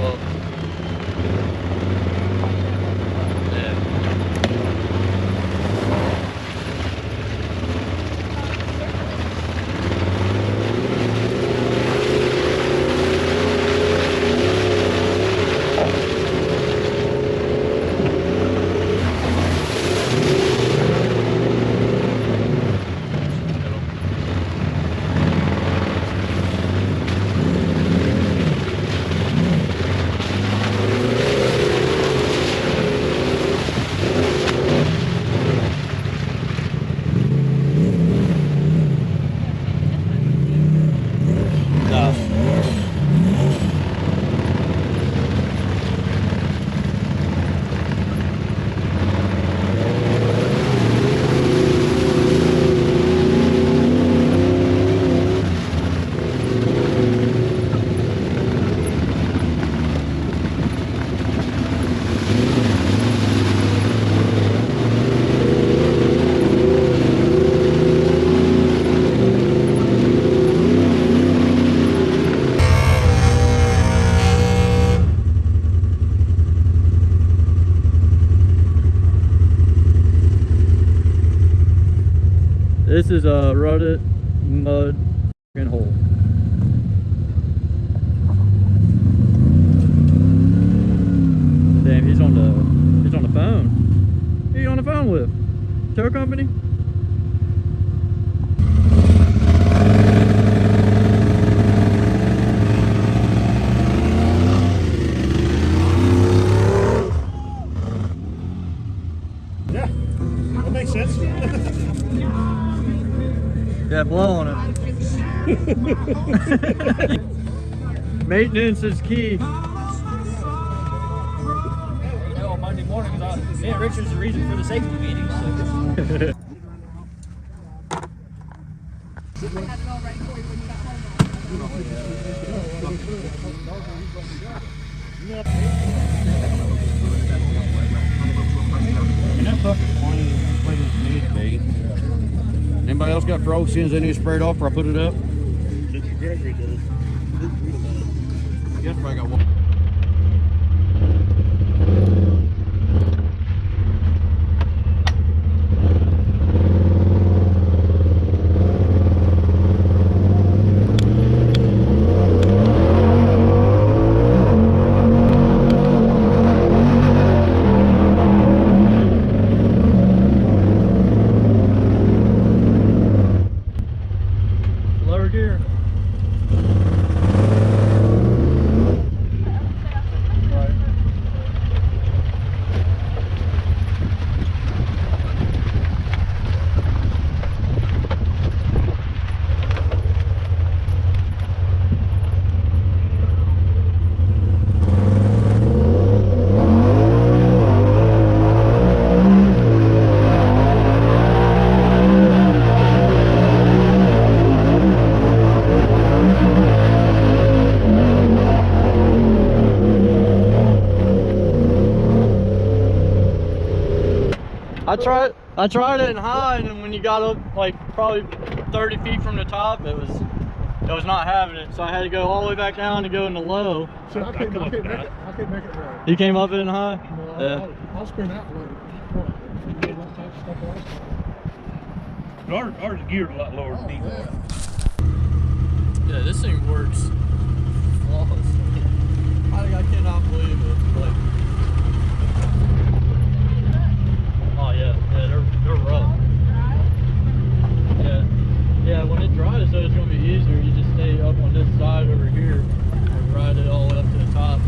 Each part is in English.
well. This is a rutted mud hole. Damn, he's on the phone. Who are you on the phone with? Tow company? Yeah, that makes sense. Yeah, blow on it. Maintenance is key. On Monday morning, me and Richard's the reason for the safety meeting. So. Anybody else got frogs skins they need sprayed off before I put it up? Gregory does. Yes, I got one. Lower gear. I tried it in high, and when you got up like probably 30 feet from the top, it was not having it. So I had to go all the way back down to go in the low. So I couldn't make it right. You came up it in high? No, Yeah. I'll spin that way. Ours geared a lot lower than these. Yeah, this thing works flawless. I cannot believe it. Like, oh yeah, they're rough. Yeah, when it dries, though, it's gonna be easier. You just stay up on this side over here and ride it all the way up to the top.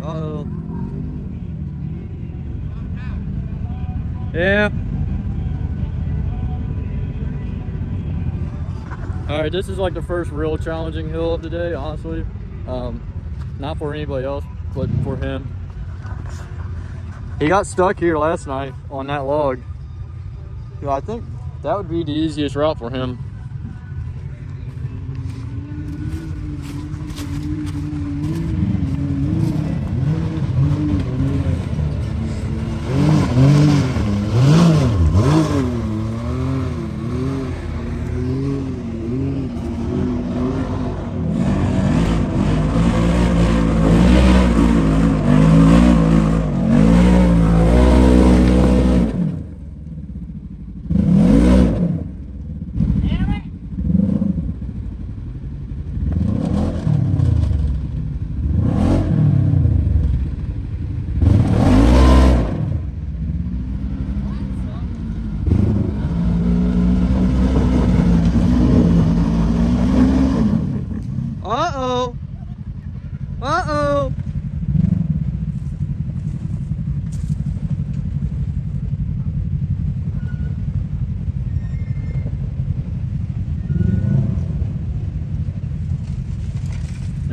Uh-oh. Yeah. Alright, this is like the first real challenging hill of the day, honestly. Not for anybody else, but for him. He got stuck here last night on that log. You know, I think that would be the easiest route for him.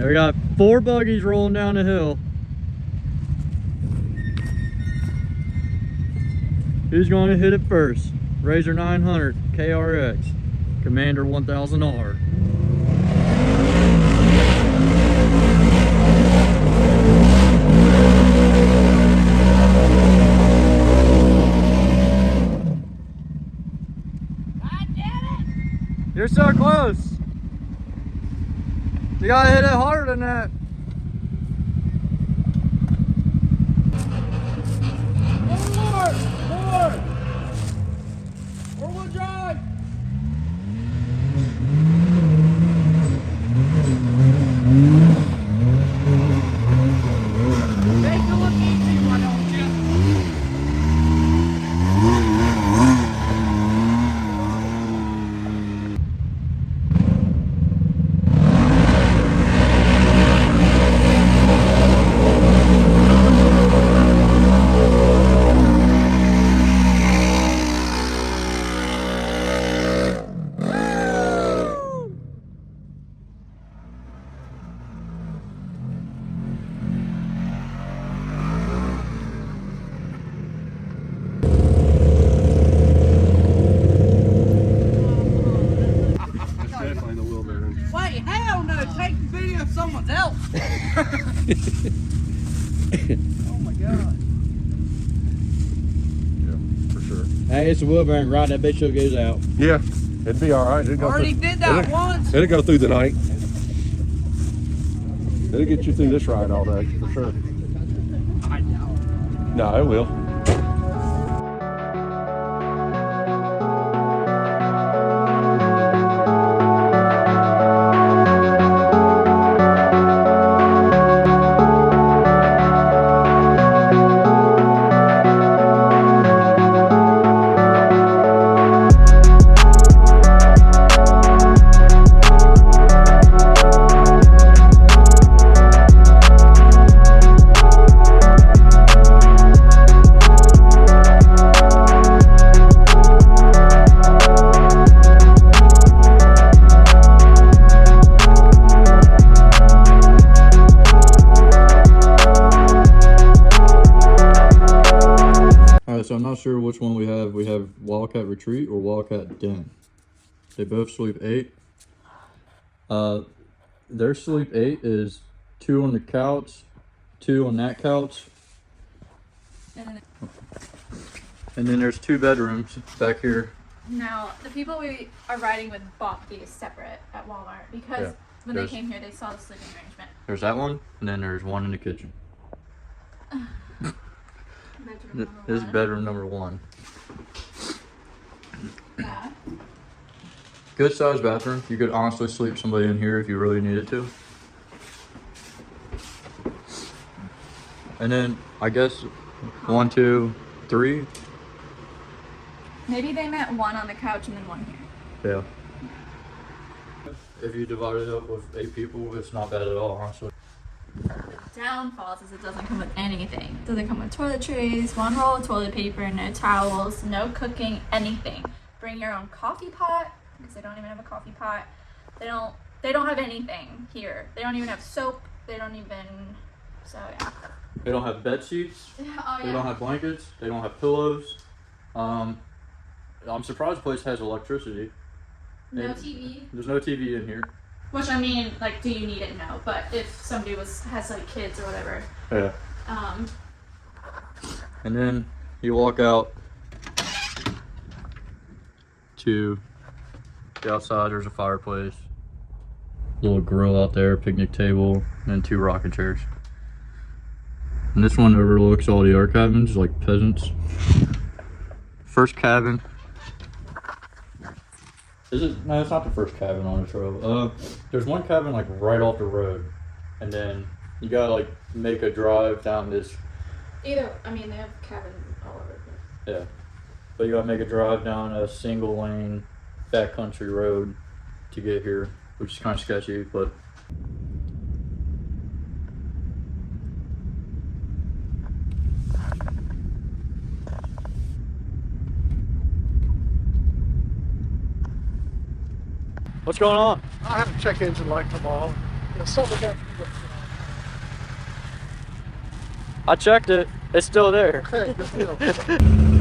We got 4 buggies rolling down the hill. Who's going to hit it first? RZR 900 KRX, Commander 1000R. You're so close. You gotta hit it harder than that. Four-wheel drive. Make it look easy, why don't you? Wait, hell no! Take the video of someone else. Oh my god. Yeah, for sure. Hey, it's a wheel bearing rod. That bitch still goes out. Yeah, it'd be all right. Already did that once. It'll go through the night. It'll get you through this ride all day, for sure. I doubt. No, it will. So I'm not sure which one we have. We have Wildcat Retreat or Wildcat Den. They both sleep 8. Their sleep 8 is 2 on the couch, 2 on that couch, and then there's 2 bedrooms back here. Now, the people we are riding with bought these separate at Walmart because when they came here, they saw the sleeping arrangement. There's that one, and then there's one in the kitchen. This is bedroom number 1. Yeah. Good sized bathroom. You could honestly sleep somebody in here if you really needed to. And then I guess 1, 2, 3. Maybe they meant 1 on the couch and then 1 here. Yeah. If you divide it up with 8 people, it's not bad at all, honestly. Downfalls is it doesn't come with anything. It doesn't come with toiletries, 1 roll of toilet paper, no towels, no cooking, anything. Bring your own coffee pot because they don't even have a coffee pot. They don't have anything here. They don't even have soap. They don't even. So yeah. They don't have bed sheets. Oh, yeah. They don't have blankets. They don't have pillows. I'm surprised the place has electricity. No TV. There's no TV in here. Which I mean, like, do you need it? No. But if somebody has like kids or whatever. Yeah. And then you walk out to the outside. There's a fireplace, little grill out there, picnic table, and 2 rocking chairs. And this one overlooks all the other cabins, like peasants. First cabin. No, it's not the first cabin on the trail. There's one cabin like right off the road, and then you gotta like make a drive down this. They have cabins all over. Yeah, but you gotta make a drive down a single lane backcountry road to get here, which is kind of sketchy, but. What's going on? I have to check engine light come on. I checked it. It's still there. Okay, good deal.